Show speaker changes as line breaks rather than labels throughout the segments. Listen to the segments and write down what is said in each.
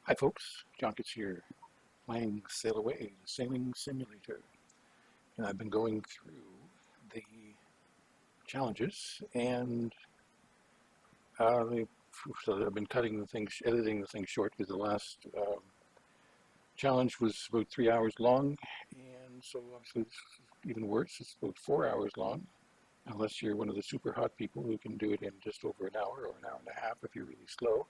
Hi folks, John Kitts here, playing Sailaway the Sailing Simulator. And I've been going through the challenges and uh, so I've been cutting the things, editing the thing short because the last challenge was about 3 hours long. And so obviously this is even worse, it's about 4 hours long, unless you're one of the super hot people who can do it in just over an hour or an hour and a half if you're really slow.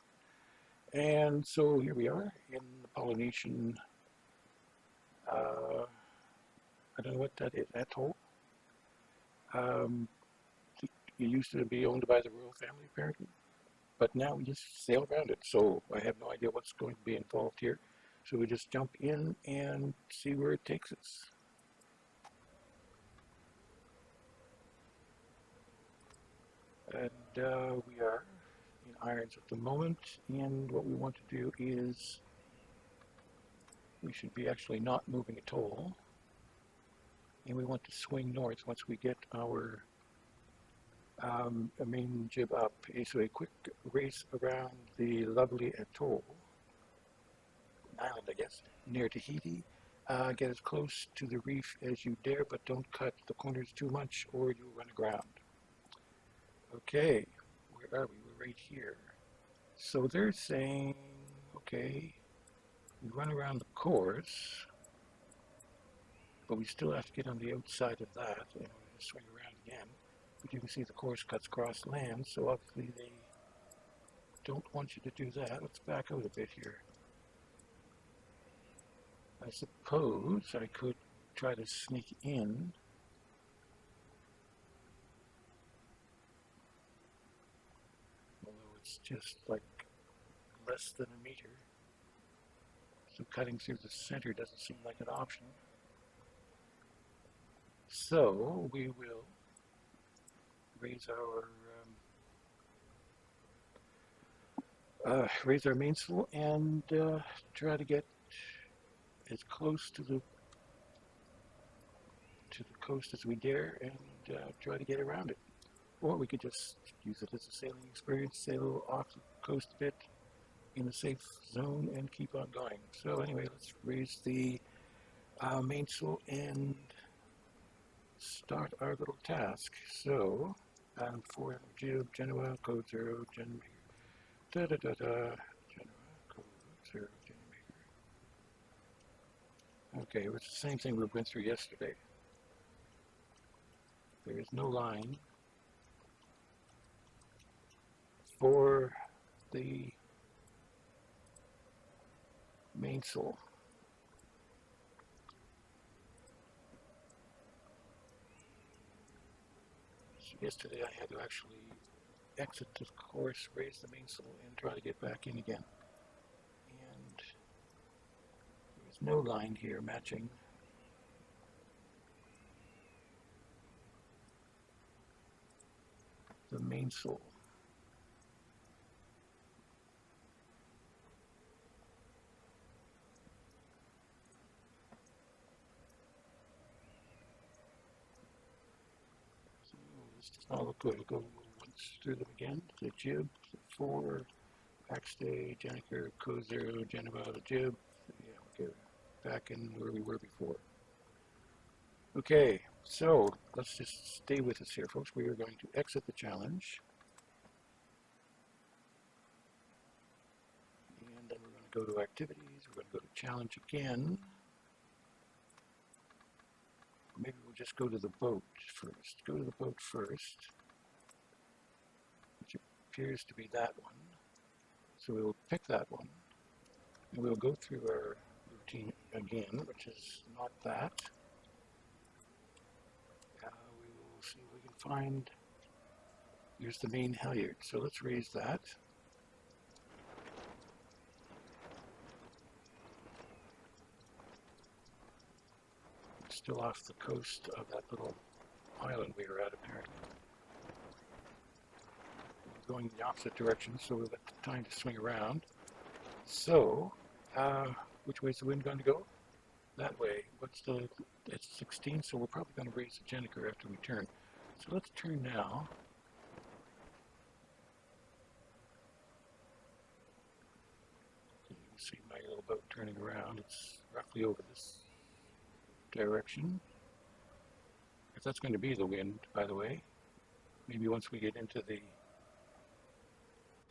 And so here we are in the Polynesian I don't know what that is, atoll. Um, it used to be owned by the royal family, apparently, but now we just sail around it. So I have no idea what's going to be involved here. So we just jump in and see where it takes us. And we are in irons at the moment. And what we want to do is we should be actually not moving at all. And we want to swing north once we get our a main jib up. So a quick race around the lovely atoll, island I guess, near Tahiti. Get as close to the reef as you dare, but don't cut the corners too much or you'll run aground. Okay, where are we? We're right here. So they're saying, okay, we run around the course, but we still have to get on the outside of that in order to swing around again. But you can see the course cuts across land, so obviously they don't want you to do that. Let's back out a bit here. I suppose I could try to sneak in. Although it's just like less than a meter. So cutting through the center doesn't seem like an option. So we will raise our mainsail and try to get as close to the coast as we dare and try to get around it. Or we could just use it as a sailing experience, sail off the coast a bit in a safe zone and keep on going. So anyway, let's raise the mainsail and start our little task. So, 4 jib, Genoa, code 0, Gen Maker, da da da da, Genoa, code 0, Gen Maker. Okay, it's the same thing we went through yesterday. There is no line for the mainsail. So yesterday I had to actually exit the course, raise the mainsail, and try to get back in again. And there's no line here matching the mainsail. So this does not look good. We'll go once through them again. The jib, the 4, backstay, Jennifer, code 0, Geneva, the jib. Yeah, okay, back in where we were before. Okay, so let's just stay with us here, folks. We are going to exit the challenge. And then we're going to go to activities. We're going to go to challenge again. Maybe we'll just go to the boat first. Go to the boat first, which appears to be that one. So we'll pick that one. And we'll go through our routine again, which is not that. We will see if we can find, here's the main halyard. So let's raise that. We're still off the coast of that little island we were at, apparently. We're going in the opposite direction, so we've got time to swing around. So, which way is the wind going to go? That way. It's 16, so we're probably going to raise the Jennifer after we turn. So let's turn now. see my little boat turning around. It's roughly over this direction. If that's going to be the wind, by the way, maybe once we get into the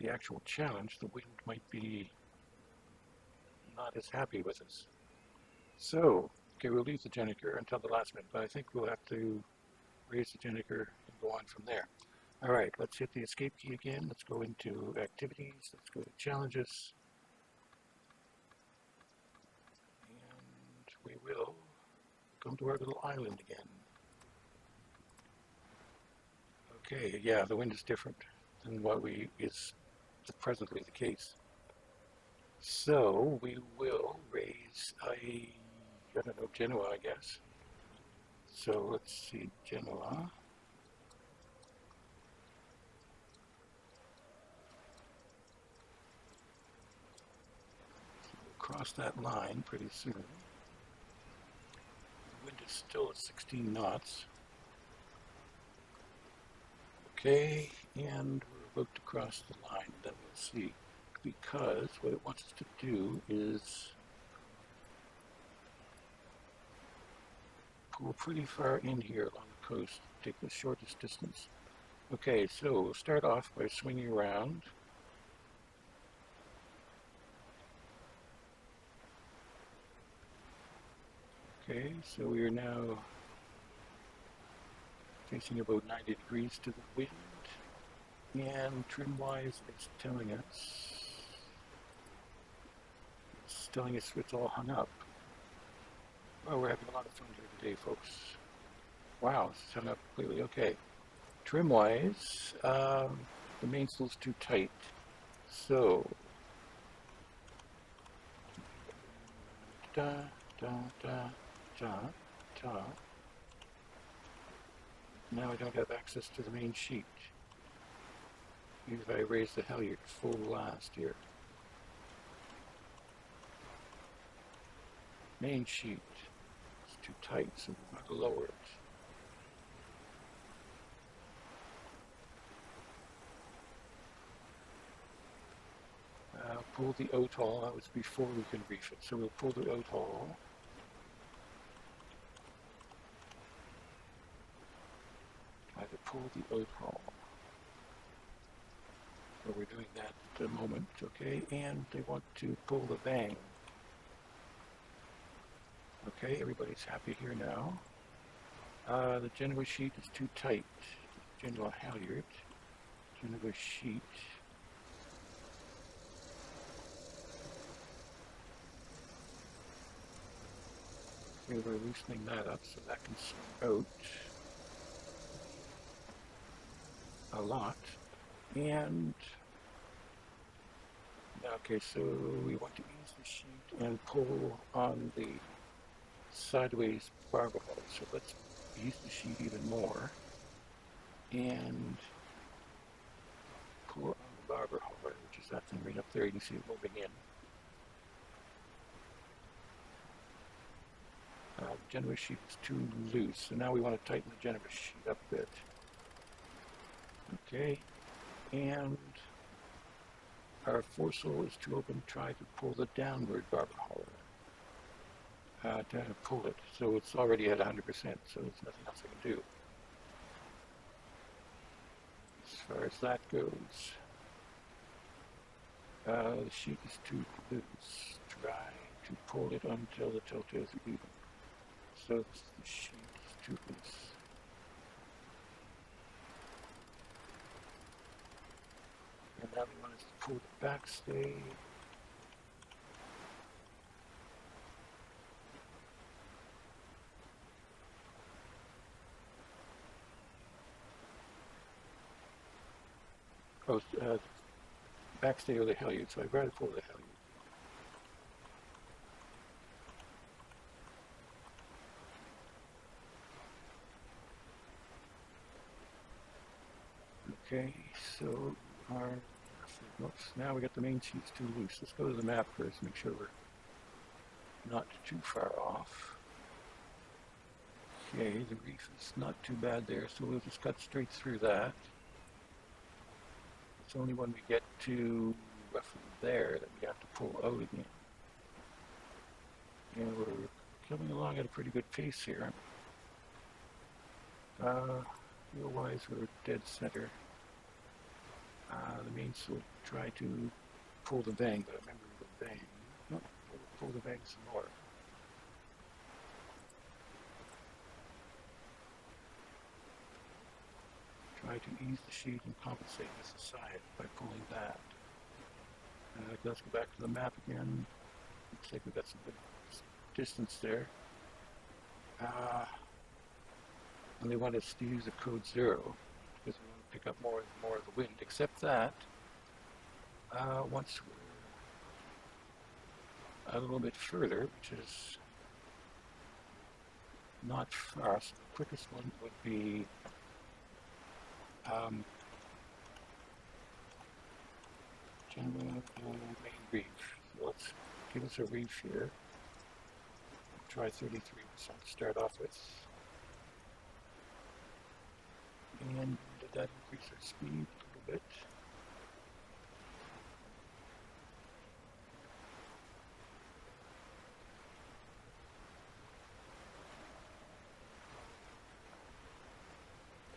actual challenge, the wind might be not as happy with us. So, okay, we'll leave the Jenniker until the last minute, but I think we'll have to raise the Jenniker and go on from there. All right, let's hit the escape key again. Let's go into activities. Let's go to challenges. And we will come to our little island again. Okay, yeah, the wind is different than what is presently the case. So we will raise I don't know, Genoa, I guess. So let's see, Genoa. Cross that line pretty soon. The wind is still at 16 knots. Okay, and we're about to cross the line, then we'll see. Because what it wants us to do is pull pretty far in here along the coast, take the shortest distance. Okay, so we'll start off by swinging around. Okay, so we are now facing about 90 degrees to the wind, and trim-wise it's telling us it's all hung up. Oh, we're having a lot of fun here today, folks. Wow, it's hung up completely. Okay, trim-wise, the mainsail's too tight, so da da da da da. Now I don't have access to the main sheet. Maybe if I raise the halyard full blast here. Main sheet. It's too tight, so we're going to lower it. Pull the out-haul. That was before we can reef it, so we'll pull the out-haul. Try to pull the out-haul. So we're doing that at the moment, okay? And they want to pull the bang. Okay, everybody's happy here now. The Genoa sheet is too tight. Genoa halyard. Genoa sheet. Okay, we're loosening that up so that can swing out a lot. And okay, so we want to ease the sheet and pull on the sideways barber hull. So let's ease the sheet even more and pull on the barber hull, which is that thing right up there. You can see it moving in. The Genoa sheet is too loose, so now we want to tighten the Genoa sheet up a bit. Okay, and our foresail is too open. Try to pull the downward barber hull. To pull it, so it's already at 100%, so there's nothing else I can do. As far as that goes, the sheet is too loose. Try to pull it until the telltales are even. So the sheet is too loose. And now we want us to pull the backstay. Oh, backstay or the halyard, so I'd rather pull the halyard. Okay, so our now we got the main sheets too loose. Let's go to the map first, make sure we're not too far off. Okay, the reef is not too bad there, so we'll just cut straight through that. It's only when we get to roughly there that we have to pull out again. And we're coming along at a pretty good pace here. Fuel-wise, we're dead center. The mains will try to pull the vang, but remember the vang. No, pull the vang some more. Try to ease the sheet and compensate this aside by pulling that. Let's go back to the map again. Looks like we've got some good distance there. And they want us to use a code 0 because we want to pick up more of the wind. Except that once we're a little bit further, which is not far, so the quickest one would be main reef. So let's give us a reef here. Try 33% to start off with. And did that increase our speed a little bit?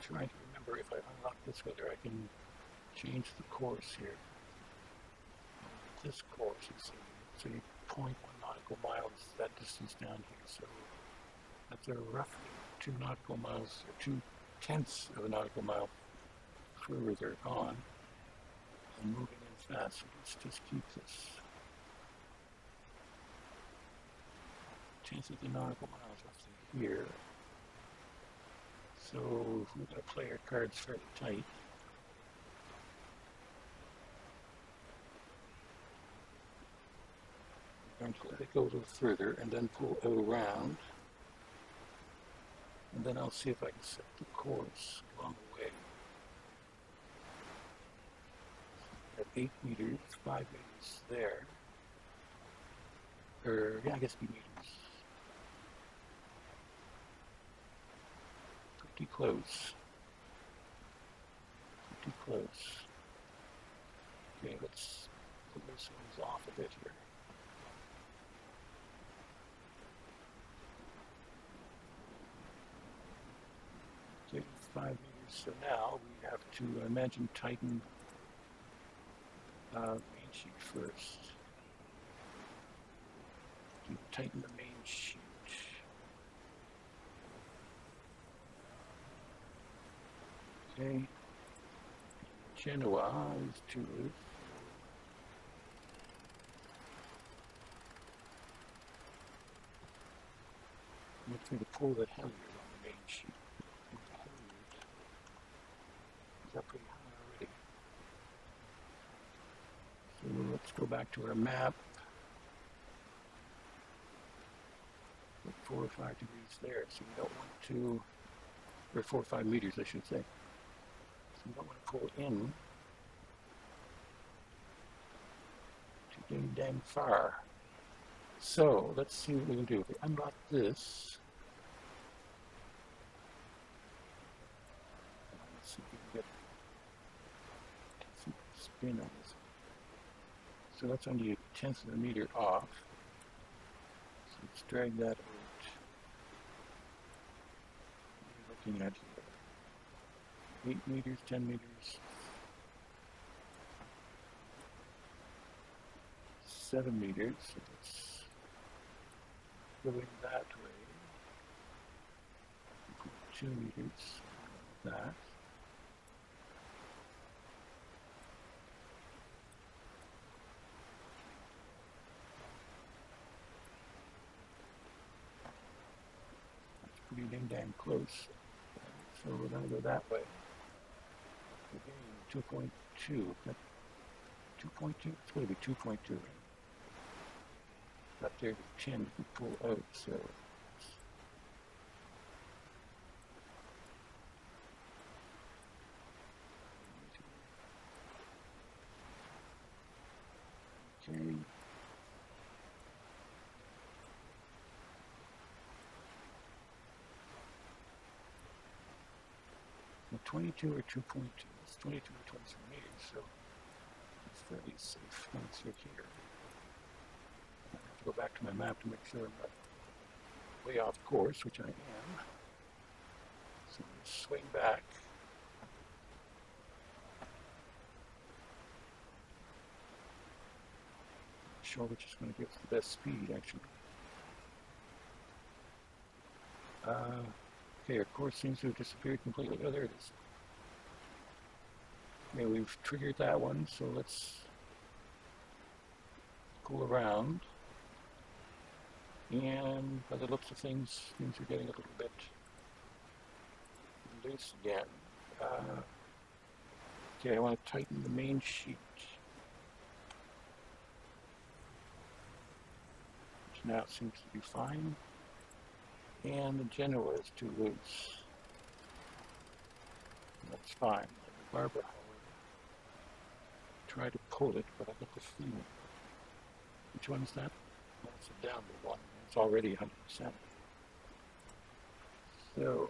Trying to remember if I unlock this whether I can change the course here. This course, you see, so you 0.1 nautical miles, that distance down here, so that's a roughly 2 nautical miles, or 2/10 of a nautical mile further on, and moving in fast, so let's just keep this 1/10 of the nautical miles roughly here. So we're going to play our cards fairly tight. We're going to let it go a little further and then pull out around. And then I'll see if I can set the course along the way. At 8 meters, 5 meters there. Or, yeah, I guess 8 meters. Pretty close. Pretty close. Okay, let's put those ones off a bit here. Okay, 5 meters. So now we have to imagine tighten main sheet first. Tighten the main sheet. Okay. Genoa is 2. Make sure to pull that halyard on the main sheet. The halyard is up pretty high already. So let's go back to our map. Put 4 or 5 degrees there, so we don't want to, or 4 or 5 meters, I should say. So we don't want to pull in too dang far. So let's see what we can do. If we unlock this, let's see if we can get some spin on this. So that's only 1/10 of a meter off. So let's drag that out. What are we looking at here? 8 meters, 10 meters, 7 meters. So let's go in that way. 2 meters, like that. That's pretty dang close. So we're going to go that way. Again, 2.2. 2.2? It's going to be 2.2. Up there to 10 to pull out, so okay. Well, 22 or 2.2. It's 22 or 23 meters, so it's fairly safe once you're here. I have to go back to my map to make sure I'm not way off course, which I am. So let's swing back. Sure which is going to give us the best speed, actually. Okay, our course seems to have disappeared completely. Oh, there it is. Okay, we've triggered that one, so let's go around. And by the looks of things are getting a little bit loose again. Okay, I want to tighten the main sheet, which now seems to be fine. And the Genoa is too loose. That's fine. The barber, however, try to pull it, but I get the feeling. Which one is that? That's a downward one. It's already 100%. So,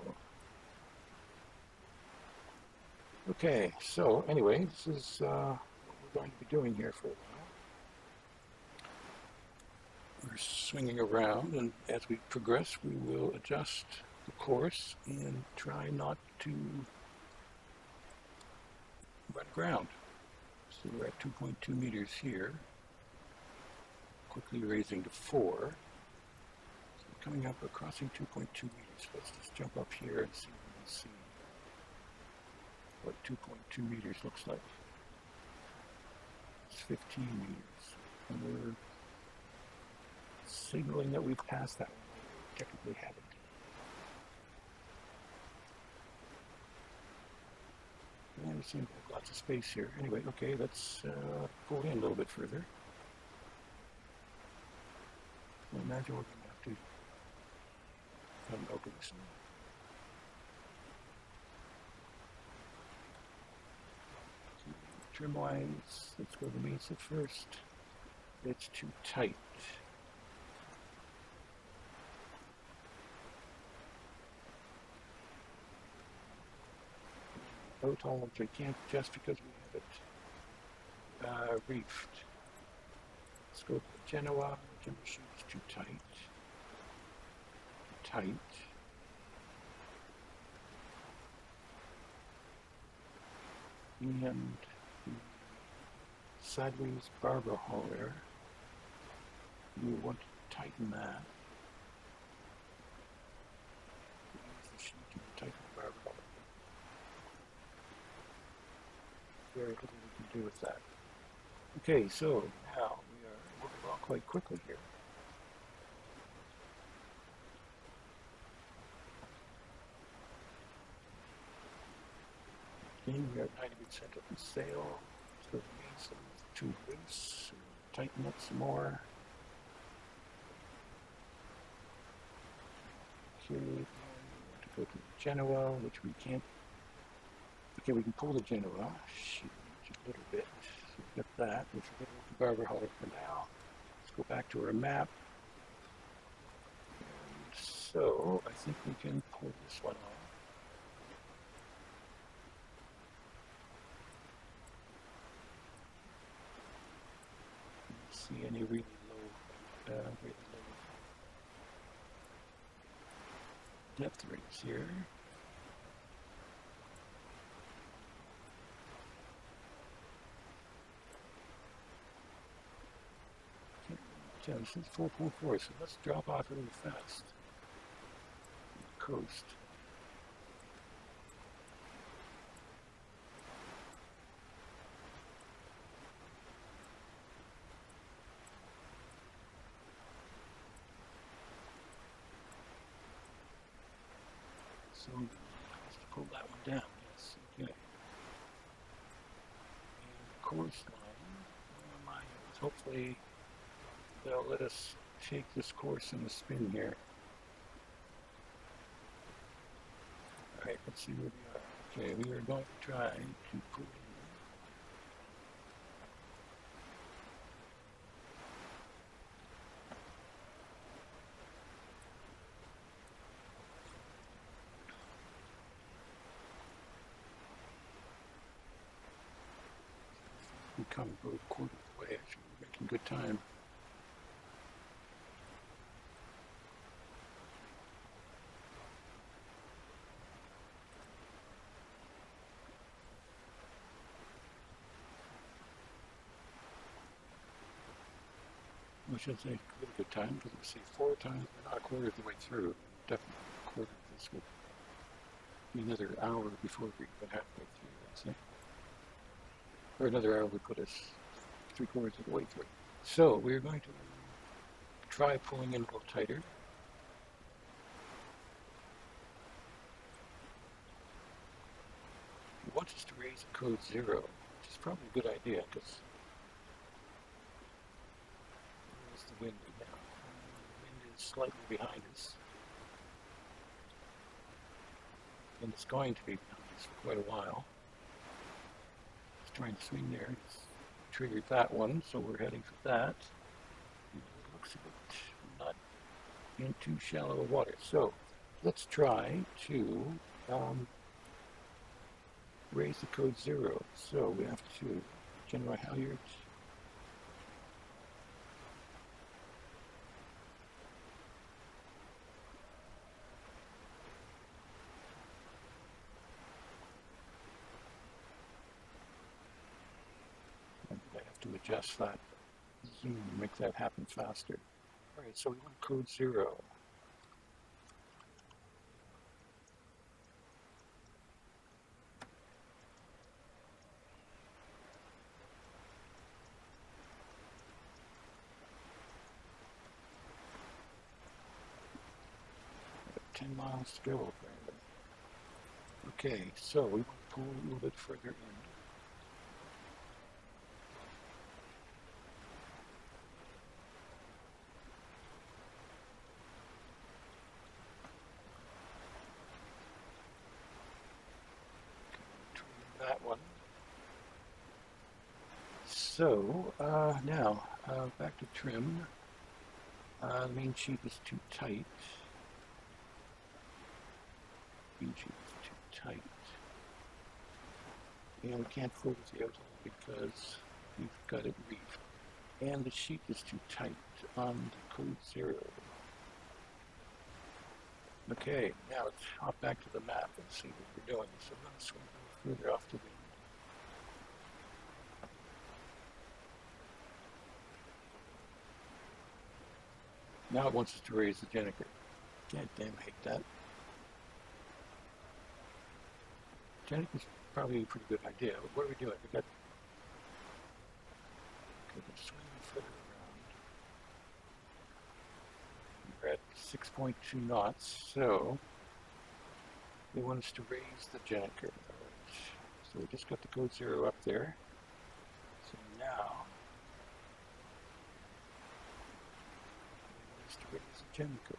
okay, so anyway, this is what we're going to be doing here for a while. We're swinging around, and as we progress, we will adjust the course and try not to run aground. So we're at 2.2 meters here, quickly raising to 4. So we're coming up, we're crossing 2.2 meters. Let's just jump up here and see if we can see what 2.2 meters looks like. It's 15 meters. And we're signaling that we've passed that one. We technically haven't. And we seem to have lots of space here. Anyway, okay, let's pull in a little bit further. I imagine we're going to have to have an opening soon. Trim lines, let's go to the mesa first. It's too tight. Boat hull, which I can't just because we have it reefed. Let's go to the Genoa. The timber sheet is too tight. Too tight. And the sideways barber hauler, you want to tighten that. Use the sheet to tighten the barber hauler. Very little we can do with that. Okay, so now we are moving along quite quickly here. Again, we are 90% of the sail. So it means it's too loose. Tighten it some more. Okay, we want to go to the Genoa, which we can't. Okay, we can pull the Genoa. Shoot, a little bit. So we've got that. We'll forget about the barber hauler for now. Let's go back to our map. And so I think we can pull this one off. See any really low depth rates here. Yeah, this is 4.4, so let's drop off really fast. Coast. So let's pull that one down. Yes, okay. And course line, where am I? Hopefully they'll let us take this course in the spin here. Alright, let's see where we are. Okay, we are going to try to pull in. We come about a quarter of the way, actually, we're making good time. I should say really good time because we see 4 times, we're not a quarter of the way through. Definitely a quarter of this would be another hour before we even halfway through, I'd say. Or another hour would put us 3/4 of the way through. So we're going to try pulling in a little tighter. He wants us to raise code 0, which is probably a good idea because where's the wind now? The wind is slightly behind us. And it's going to be behind us for quite a while. It's trying to swing there. It's triggered that one, so we're heading for that. And it looks a bit not in too shallow water. So let's try to raise the code 0. So we have to generate halyards. And I have to adjust that zoom to make that happen faster. All right, so we want code 0. 10 miles to go, apparently. Okay, so we want to pull a little bit further in. That one. So now back to trim. The main sheet is too tight. Main sheet is too tight. And we can't fold with the outhole because we've got it reefed. And the sheet is too tight on the code 0. Okay, now let's hop back to the map and see what we're doing. So I'm going to swim a little further off the wind. Now it wants us to raise the Jennifer. God damn, I hate that. Jennifer's probably a pretty good idea, but what are we doing? We got to swing further around. We're at 6.2 knots, so they want us to raise the Jennifer. Right. So we just got the code 0 up there. So now they want us to raise the Jennifer.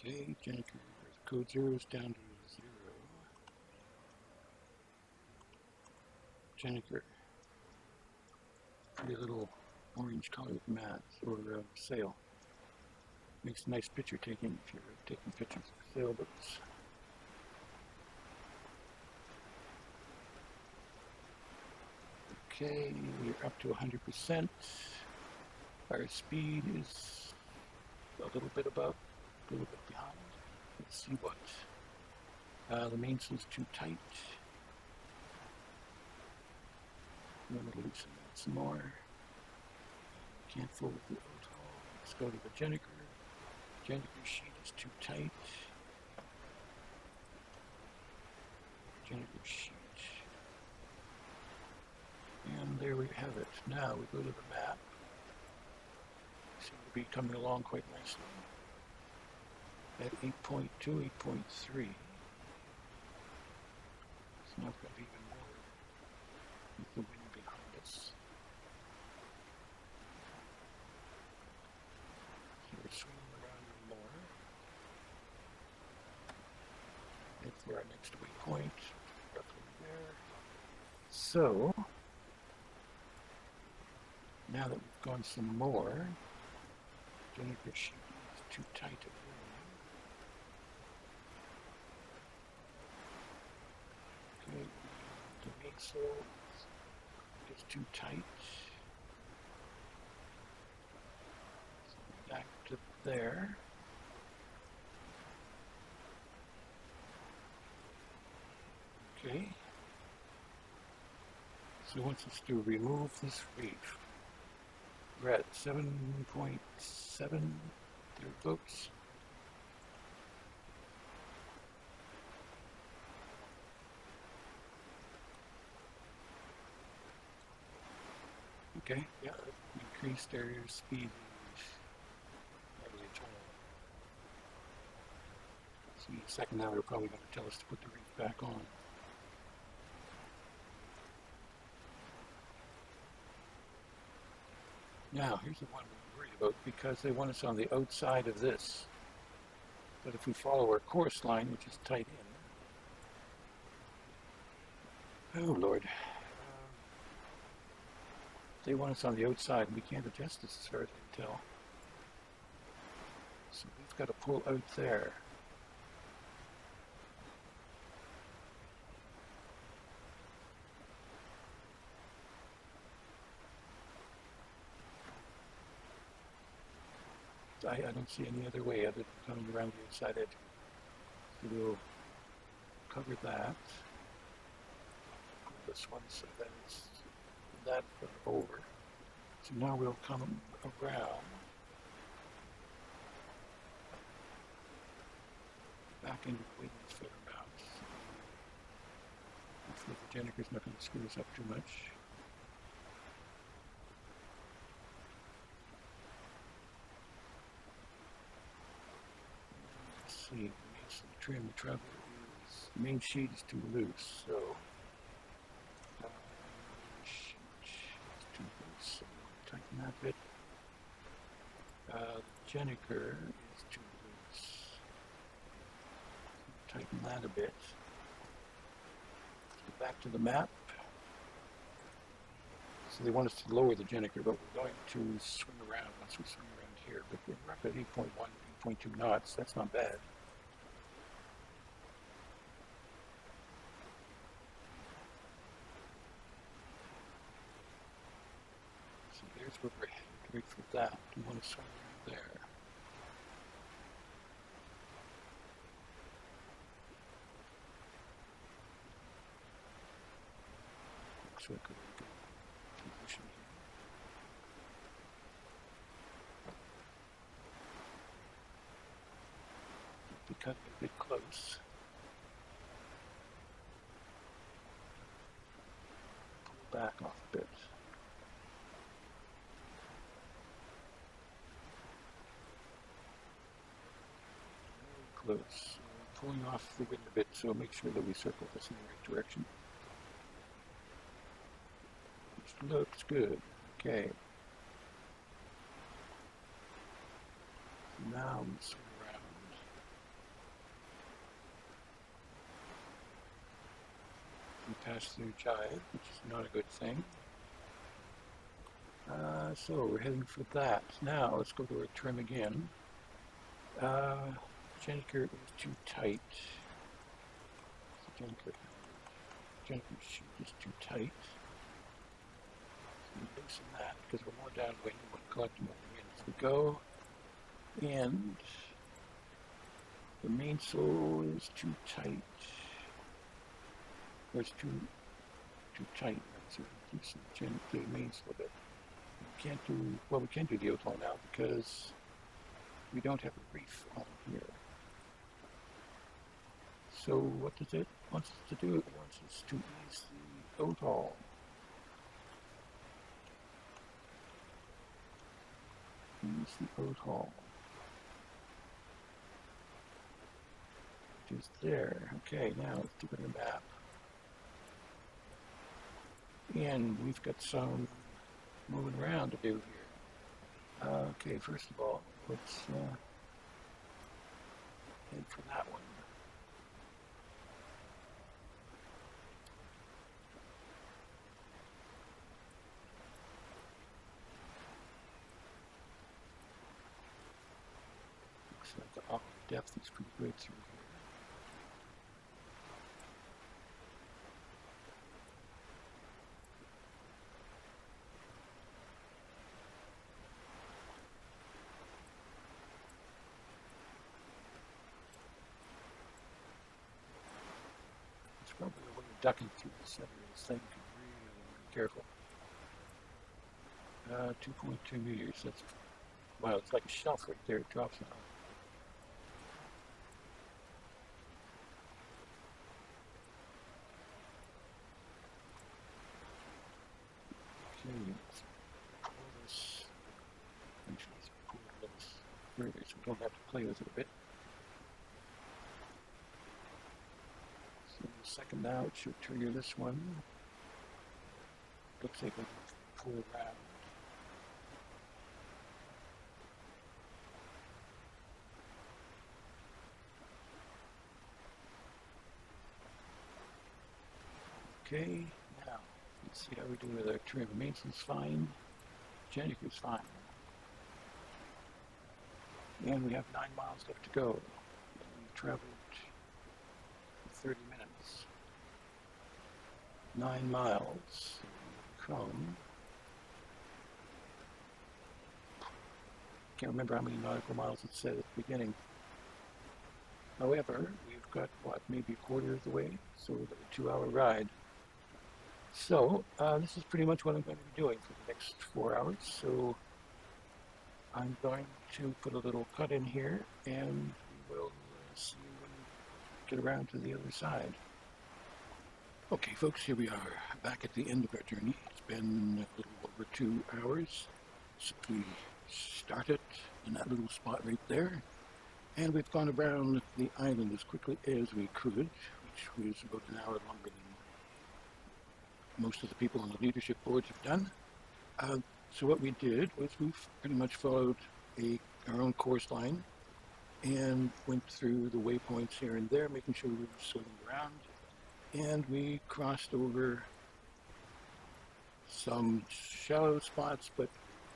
Okay, Jennifer, code 0 is down to 0. Jennifer, pretty little orange colored mat or sail. Makes a nice picture taking if you're taking pictures of sailboats. Okay, we're up to 100%. Our speed is a little bit above. A little bit behind. Let's see what. The mainsail's too tight. I'm going to loosen that some more. Can't fold with the outhole. Let's go to the Jennifer. Jennifer sheet is too tight. Jennifer sheet. And there we have it. Now we go to the map. Seem to be coming along quite nicely. At 8.2, 8.3. It's not going to be even more with the wind behind us. So we're swinging around even more. Head for our next waypoint, roughly there. So, now that we've gone some more, Jennifer sheet is too tight at okay, the mainsail is too tight. So back to there. So it wants us to remove this reef. We're at 7.7 thereabouts. Okay, yeah, increase their speed. See, second now they're probably going to tell us to put the reef back on. Now, here's the one we're worried about, because they want us on the outside of this. But if we follow our course line, which is tight in, oh Lord, they want us on the outside, and we can't adjust this as far as I can tell. So we've got to pull out there. I don't see any other way other than coming around the outside edge. So we'll cover that. Pull this one so that it's that over. So now we'll come around back into the waiting fair mouth. Hopefully the Jenniker's not going to screw us up too much. See, the trim travel is, the main sheet is too loose, so sheet is too loose, so we'll tighten that bit. The Jenniker is too loose. Tighten that a bit. Let's get back to the map. So they want us to lower the Jenniker, but we're going to swing around once we swing around here. But we're up at 8.1, 8.2 knots. That's not bad. So there's where we're headed. Wait for that. We want to swing around there. Looks like a good position here. Becoming a bit close. Pull back off a bit. Very close. Pulling off the wind a bit, so make sure that we circle this in the right direction. Which looks good. Okay. Now we swing around. We pass through jive, which is not a good thing. So we're heading for that. Now let's go to our trim again. Jenniker is too tight. Jenniker's sheet is too tight. So we loosen that because we're more downwind. We want to collect more wind as we go. And the mainsail is too tight. Or it's too tight. So we loosen the mainsail a bit. We can't do, well, we can do the outhaul now because we don't have a reef on here. So what does it want us to do? It wants us to ease the outhaul. Ease the outhaul. Which is there. Okay, now let's look at the map. And we've got some moving around to do here. Okay, first of all, let's head for that one. Looks like the off depth is pretty good through here. Probably the way you're ducking through the center of this thing could really careful. 2.2 meters. That's, wow, it's like a shelf right there. It drops now. Okay, let's pull this. Actually, let's pull this further so we don't have to play with it a bit. So in a second now, it should trigger this one. Looks like we can pull around. Okay, now let's see how we do with our trim. Maintenance fine, Jennifer's fine. And we have 9 miles left to go. We've traveled 30 minutes. 9 miles from, can't remember how many nautical miles it said at the beginning. However, we've got, what, maybe a quarter of the way, so we've got a 2-hour ride. So, this is pretty much what I'm going to be doing for the next 4 hours. So, I'm going to put a little cut in here, and we will see when we get around to the other side. Okay, folks, here we are, back at the end of our journey. It's been a little over 2 hours since we started in that little spot right there. And we've gone around the island as quickly as we could, which was about an hour longer than most of the people on the leadership boards have done. So what we did was we pretty much followed our own course line and went through the waypoints here and there, making sure we were swimming around. And we crossed over some shallow spots, but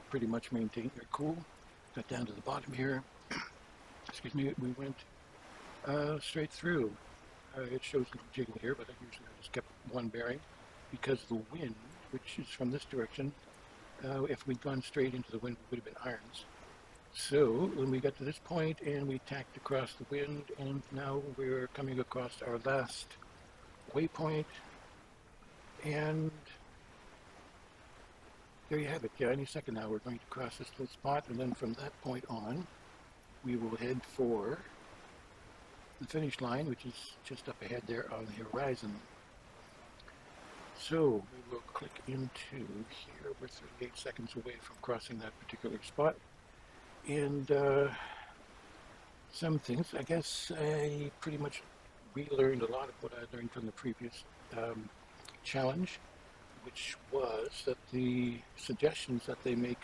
pretty much maintained our cool. Got down to the bottom here. Excuse me, we went straight through. It shows a little jiggle here, but I usually just kept one bearing because the wind, which is from this direction, if we'd gone straight into the wind, we would have been irons. So when we got to this point and we tacked across the wind, and now we're coming across our last waypoint, and there you have it. Yeah, any second now we're going to cross this little spot, and then from that point on we will head for the finish line, which is just up ahead there on the horizon. So we will click into here. We're 38 seconds away from crossing that particular spot, and some things, I guess I pretty much relearned a lot of what I learned from the previous challenge, which was that the suggestions that they make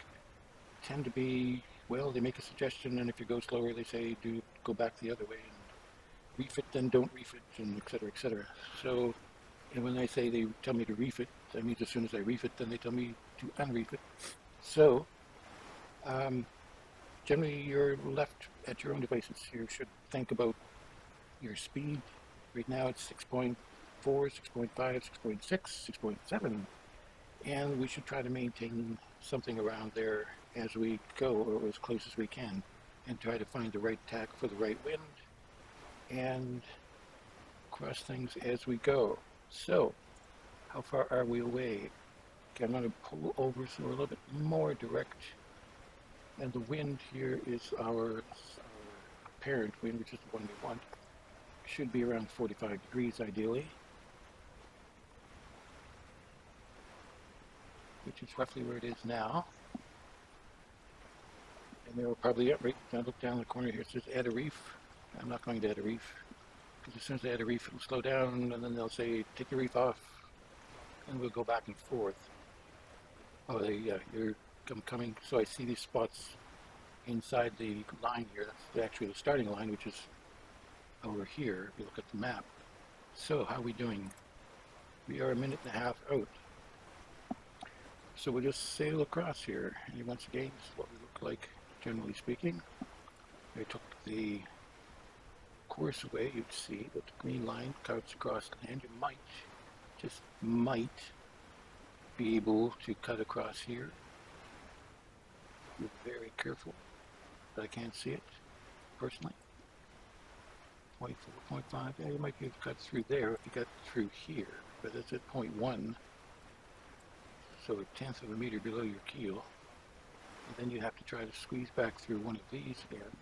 tend to be, well, they make a suggestion, and if you go slower, they say go back the other way, and reef it, then don't reef it, and et cetera, et cetera. So, and when I say they tell me to reef it, that means as soon as I reef it, then they tell me to unreef it. So, generally, you're left at your own devices. You should think about your speed. Right now it's 6.4, 6.5, 6.6, 6.7, and we should try to maintain something around there as we go, or as close as we can, and try to find the right tack for the right wind and cross things as we go. So, how far are we away? Okay, I'm going to pull over so we're a little bit more direct, and the wind here is our apparent wind, which is the one we want. Should be around 45 degrees ideally, which is roughly where it is now. And they will probably, right now, look down the corner here, it says add a reef. I'm not going to add a reef, because as soon as I add a reef, it'll slow down, and then they'll say take the reef off, and we'll go back and forth. Oh, yeah, I'm coming. So I see these spots inside the line here. That's actually the starting line, which is over here, if you look at the map. So how are we doing? We are a minute and a half out. So we'll just sail across here. And once again, this is what we look like, generally speaking. I took the course away, you'd see that the green line cuts across land. You might, just might, be able to cut across here. Be very careful, but I can't see it, personally. 0.4, 0.5, yeah, you might be able to cut through there if you got through here, but it's at 0.1. so a tenth of a meter below your keel. And then you have to try to squeeze back through one of these again,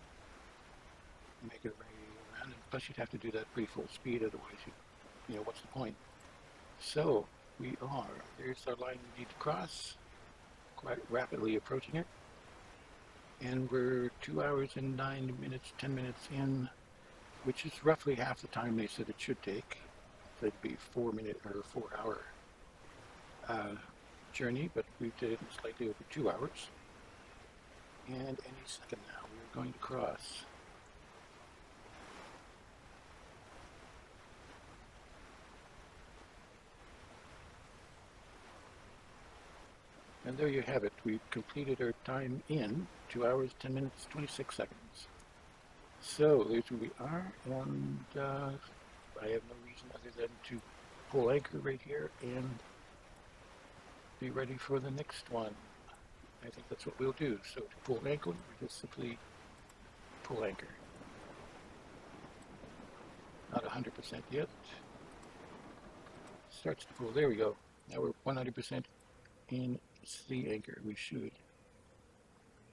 make it around, and plus you'd have to do that pretty full speed, otherwise you know, what's the point? So there's our line we need to cross, quite rapidly approaching it, and we're 2 hours and 9 minutes, 10 minutes in, which is roughly half the time they said it should take. So it'd be 4 minute or 4 hour journey, but we did it in slightly over 2 hours. And any second now, we're going to cross. And there you have it. We've completed our time in 2 hours, 10 minutes, 26 seconds. So there's where we are, and I have no reason other than to pull anchor right here and be ready for the next one. I think that's what we'll do. So to pull anchor, we just simply pull anchor. Not 100% yet. Starts to pull. There we go. Now we're 100% in the anchor. We should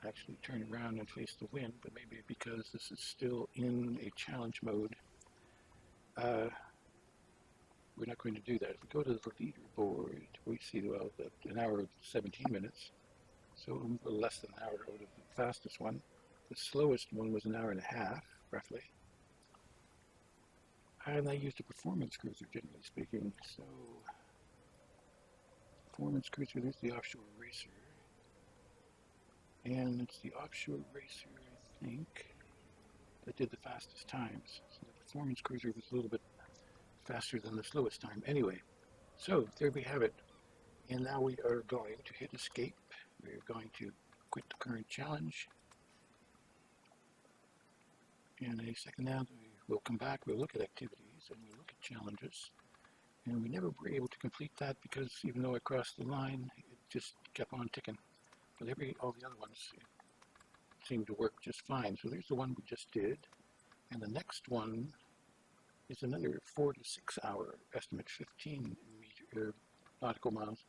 actually turn around and face the wind, but maybe because this is still in a challenge mode, we're not going to do that. If we go to the leaderboard, we see, well, an hour and 17 minutes, so a little less than an hour out of the fastest one. The slowest one was an hour and a half, roughly. And I used a performance cruiser, generally speaking, so performance cruiser, there's the offshore racer. And it's the offshore racer, I think, that did the fastest times. So the performance cruiser was a little bit faster than the slowest time. Anyway, so there we have it. And now we are going to hit escape. We're going to quit the current challenge. In a second now, we'll come back, we'll look at activities, and we'll look at challenges. And we never were able to complete that because even though I crossed the line, it just kept on ticking. But all the other ones seemed to work just fine. So there's the one we just did. And the next one is another 4 to 6 hour estimate, 15 nautical miles.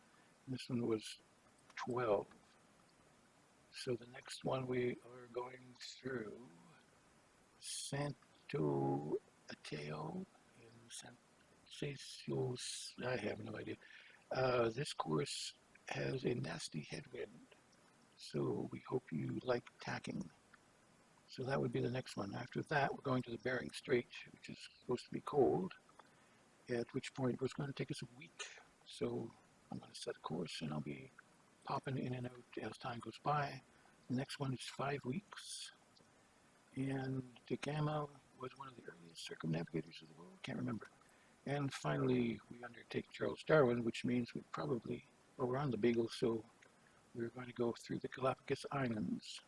And this one was 12. So the next one we are going through Santo Ateo and Santos, I have no idea. This course has a nasty headwind, so we hope you like tacking. So that would be the next one. After that, we're going to the Bering Strait, which is supposed to be cold, at which point it was going to take us a week. So I'm going to set a course, and I'll be popping in and out as time goes by. The next one is 5 weeks. And the Gamma was one of the earliest circumnavigators of the world, can't remember. And finally, we undertake Charles Darwin, which means we're on the Beagle, so we're going to go through the Galapagos Islands.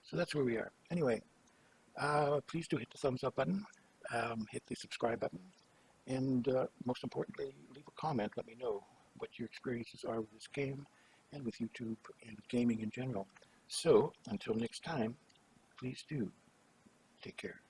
So that's where we are. Anyway, please do hit the thumbs up button, hit the subscribe button, and most importantly, leave a comment. Let me know what your experiences are with this game and with YouTube and gaming in general. So, until next time, please do take care.